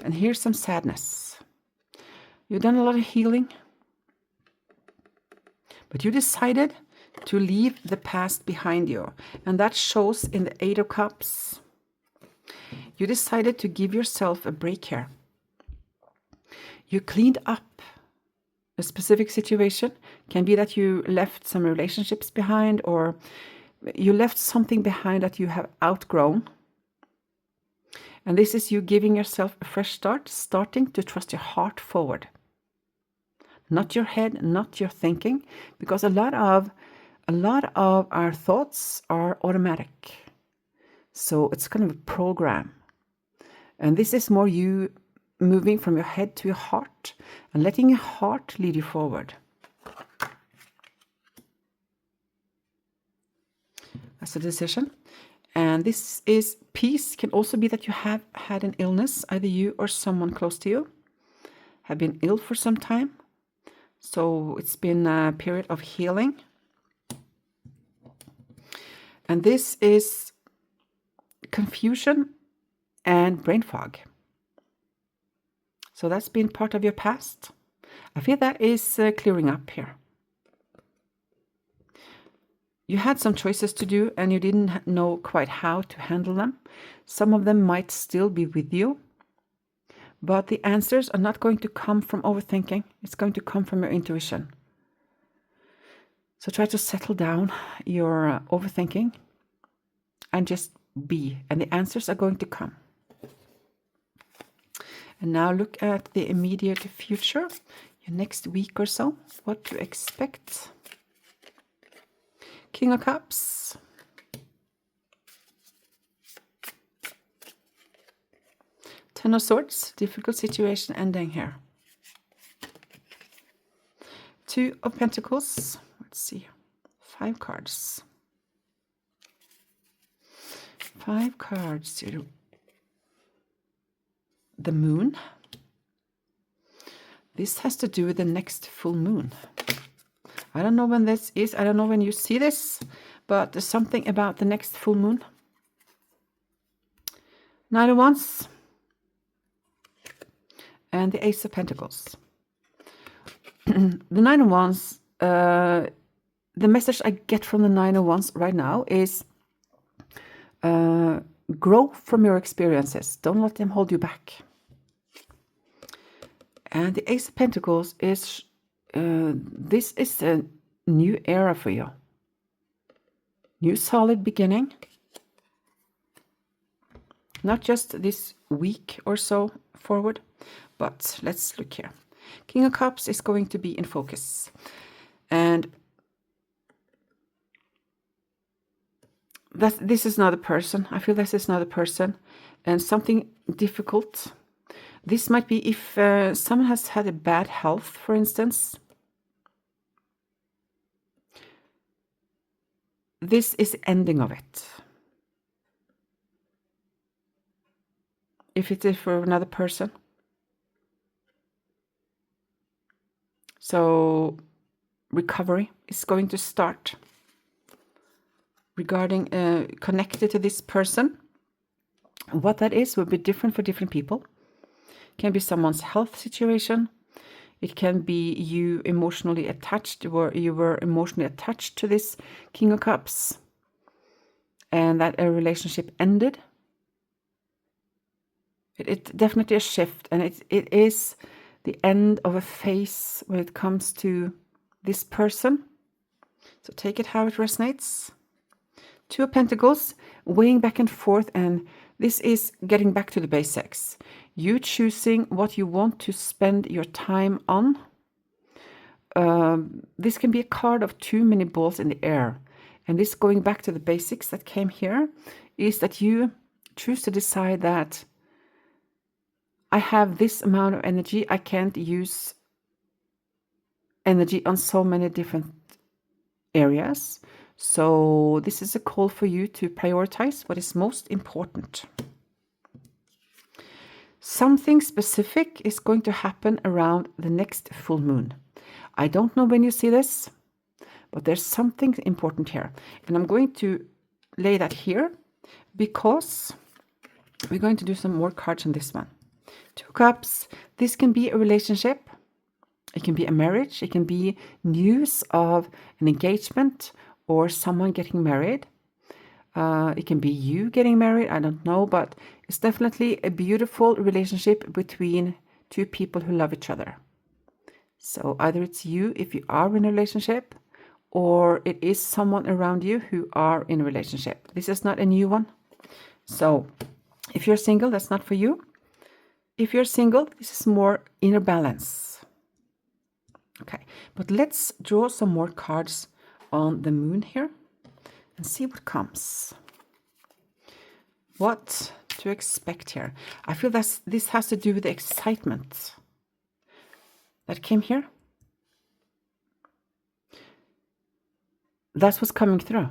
And here's some sadness. You've done a lot of healing. But you decided to leave the past behind you. And that shows in the 8 of Cups. You decided to give yourself a break here. You cleaned up a specific situation. Can be that you left some relationships behind, or you left something behind that you have outgrown. And this is you giving yourself a fresh start, starting to trust your heart forward. Not your head, not your thinking, because a lot of our thoughts are automatic. So it's kind of a program. And this is more you moving from your head to your heart and letting your heart lead you forward. That's a decision. And this is peace. Can also be that you have had an illness, either you or someone close to you have been ill for some time. So it's been a period of healing. And this is confusion and brain fog. So that's been part of your past. I feel that is clearing up here. You had some choices to do and you didn't know quite how to handle them. Some of them might still be with you. But the answers are not going to come from overthinking. It's going to come from your intuition. So try to settle down your overthinking and just be. And the answers are going to come. And now look at the immediate future, your next week or so, what to expect. King of Cups. Ten of Swords, difficult situation ending here. 2 of Pentacles, let's see, 5 cards. 5 cards to the moon. This has to do with the next full moon. I don't know when this is. I don't know when you see this, but there's something about the next full moon. 9 of Wands. And the Ace of Pentacles. The 9 of Wands, the message I get from the 9 of Wands right now is grow from your experiences. Don't let them hold you back. And the Ace of Pentacles is, this is a new era for you. New solid beginning. Not just this week or so forward, but let's look here. King of Cups is going to be in focus. And this is not a person. I feel this is not a person, and something difficult. This might be if someone has had a bad health, for instance. This is the ending of it. If it is for another person. So recovery is going to start regarding connected to this person. What that is will be different for different people. It can be someone's health situation. It can be you emotionally attached, or you were emotionally attached to this King of Cups, and that a relationship ended. It definitely a shift, and it is the end of a phase when it comes to this person. So take it how it resonates. Two of Pentacles, weighing back and forth, and this is getting back to the basics. You choosing what you want to spend your time on. This can be a card of too many balls in the air. And this going back to the basics that came here is that you choose to decide that I have this amount of energy. I can't use energy on so many different areas. So this is a call for you to prioritize what is most important. Something specific is going to happen around the next full moon. I don't know when you see this, but there's something important here. And I'm going to lay that here because we're going to do some more cards on this one. Two Cups. This can be a relationship. It can be a marriage. It can be news of an engagement or someone getting married. It can be you getting married. I don't know, but it's definitely a beautiful relationship between two people who love each other. So either it's you if you are in a relationship, or it is someone around you who are in a relationship. This is not a new one. So if you're single, that's not for you. If you're single, this is more inner balance. Okay, but let's draw some more cards on the moon here and see what comes. What to expect here? I feel that this has to do with the excitement that came here. That's what's coming through.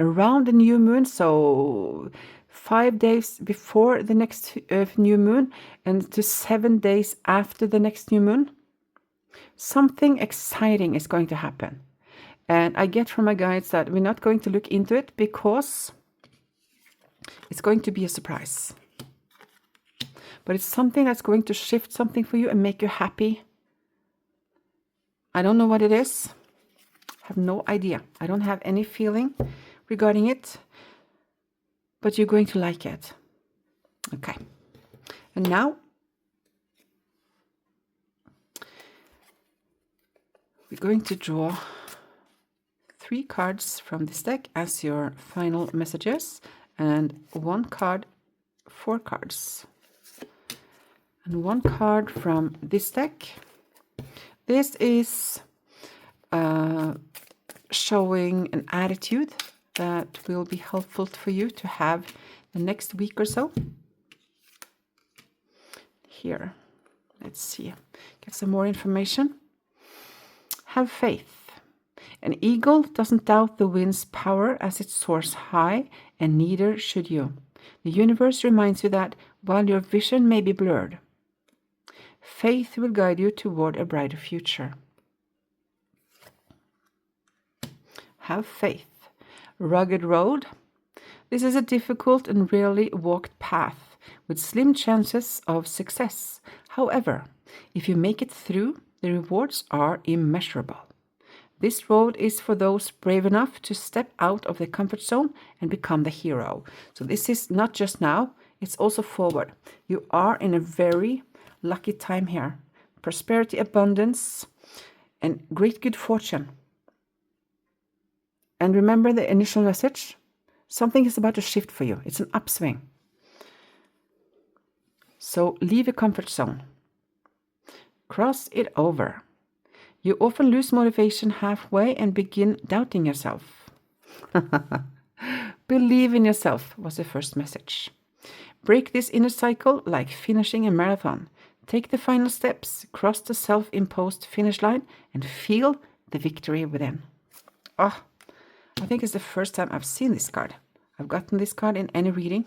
Around the new moon, so 5 days before the next new moon and to 7 days after the next new moon, something exciting is going to happen. And I get from my guides that we're not going to look into it because it's going to be a surprise. But it's something that's going to shift something for you and make you happy. I don't know what it is. I have no idea. I don't have any feeling regarding it. But you're going to like it. Okay. And now we're going to draw 3 cards from this deck as your final messages, and 1 card, 4 cards, and 1 card from this deck. This is showing an attitude that will be helpful for you to have the next week or so. Here, let's see, get some more information. Have faith. An eagle doesn't doubt the wind's power as it soars high, and neither should you. The universe reminds you that while your vision may be blurred, faith will guide you toward a brighter future. Have faith. Rugged road. This is a difficult and rarely walked path with slim chances of success. However, if you make it through, the rewards are immeasurable. This road is for those brave enough to step out of their comfort zone and become the hero. So this is not just now, it's also forward. You are in a very lucky time here. Prosperity, abundance, and great good fortune. And remember the initial message. Something is about to shift for you. It's an upswing. So leave your comfort zone. Cross it over. You often lose motivation halfway and begin doubting yourself. Believe in yourself was the first message. Break this inner cycle like finishing a marathon. Take the final steps, cross the self-imposed finish line, and feel the victory within. Oh, I think it's the first time I've seen this card. I've gotten this card in any reading.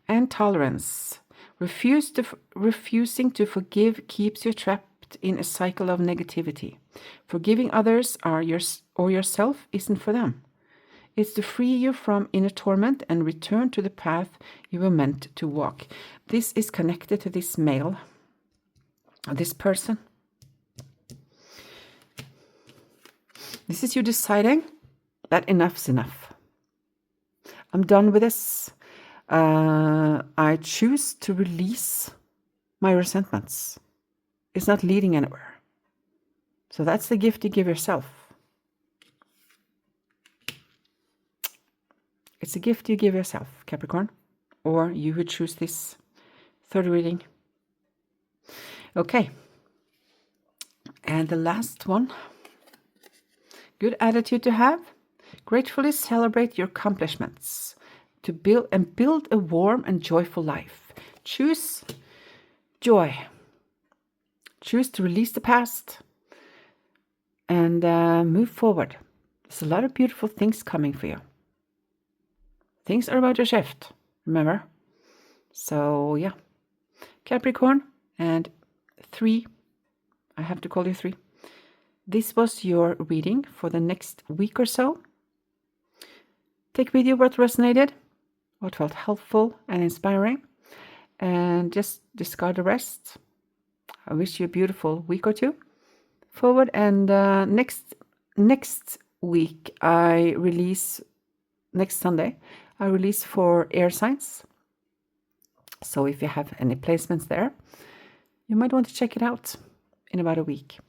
And tolerance. Refusing to forgive keeps you trapped in a cycle of negativity. Forgiving others or yourself isn't for them. It's to free you from inner torment and return to the path you were meant to walk. This is connected to this male, this person. This is you deciding that enough's enough. I'm done with this. I choose to release my resentments. It's not leading anywhere. So that's the gift you give yourself. It's a gift you give yourself, Capricorn, or you who choose this third reading. Okay. And the last one. Good attitude to have. Gratefully celebrate your accomplishments to build a warm and joyful life. Choose joy. Choose to release the past and move forward. There's a lot of beautiful things coming for you. Things are about to shift, remember? So, yeah. Capricorn and 3. I have to call you 3. This was your reading for the next week or so. Take with you what resonated, what felt helpful and inspiring, and just discard the rest. I wish you a beautiful week or two forward. And next week, next Sunday, I release for air signs. So if you have any placements there, you might want to check it out in about a week.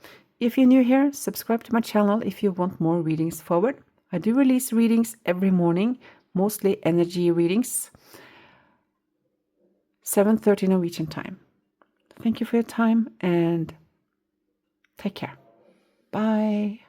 If you're new here, subscribe to my channel if you want more readings forward. I do release readings every morning, mostly energy readings, 7:30 Norwegian time. Thank you for your time and take care. Bye.